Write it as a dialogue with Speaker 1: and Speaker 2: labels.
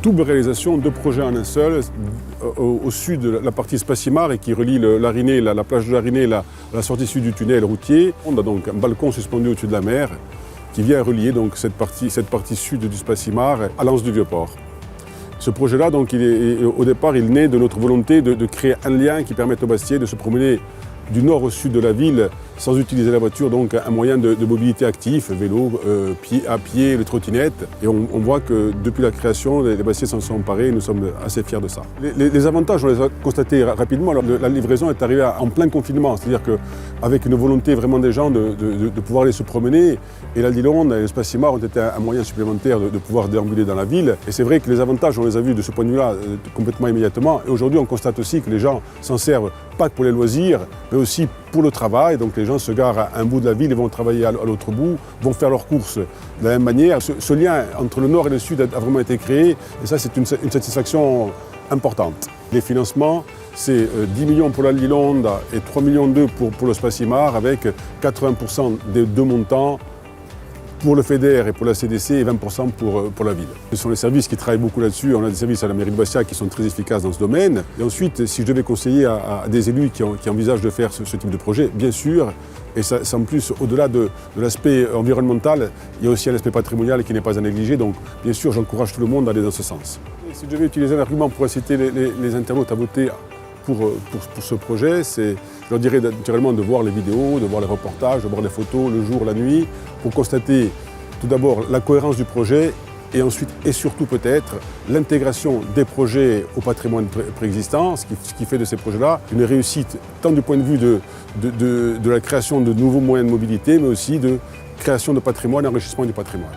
Speaker 1: double réalisation, deux projets en un seul. Au sud, la partie Spassimare et qui relie la plage de l'Ariné, la sortie sud du tunnel routier. On a donc un balcon suspendu au-dessus de la mer qui vient relier donc cette partie sud du Spassimare à l'Anse du Vieux-Port. Ce projet-là, donc, au départ, il naît de notre volonté de créer un lien qui permette aux Bastiais de se promener du nord au sud de la ville sans utiliser la voiture, donc un moyen de mobilité actif, vélo, à pied, les trottinettes. Et on voit que depuis la création, les Bastiais s'en sont emparés et nous sommes assez fiers de ça. Les avantages, on les a constatés rapidement. La livraison est arrivée en plein confinement, c'est-à-dire qu'avec une volonté vraiment des gens de pouvoir aller se promener, et la Lilonde et le Spassimare ont été un moyen supplémentaire de pouvoir déambuler dans la ville. Et c'est vrai que les avantages, on les a vus de ce point de vue-là complètement immédiatement. Et aujourd'hui, on constate aussi que les gens s'en servent pas que pour les loisirs, mais aussi pour le travail. Donc les gens se garent à un bout de la ville et vont travailler à l'autre bout, vont faire leurs courses de la même manière. Ce lien entre le nord et le sud a vraiment été créé et ça c'est une satisfaction importante. Les financements, c'est 10 millions pour la Lilonde et 3,2 millions pour le Spassimare avec 80% des deux montants pour le FEDER et pour la CDC et 20% pour la ville. Ce sont les services qui travaillent beaucoup là-dessus. On a des services à la mairie de Bastia qui sont très efficaces dans ce domaine. Et ensuite, si je devais conseiller à des élus qui envisagent de faire ce type de projet, bien sûr, et ça en plus, au-delà de l'aspect environnemental, il y a aussi un aspect patrimonial qui n'est pas à négliger. Donc, bien sûr, j'encourage tout le monde à aller dans ce sens. Et si je devais utiliser un argument pour inciter les internautes à voter pour ce projet, je leur dirais naturellement de voir les vidéos, de voir les reportages, de voir les photos le jour, la nuit, pour constater tout d'abord la cohérence du projet et ensuite et surtout peut-être l'intégration des projets au patrimoine préexistant, ce qui fait de ces projets-là une réussite tant du point de vue de la création de nouveaux moyens de mobilité, mais aussi de création de patrimoine et enrichissement du patrimoine.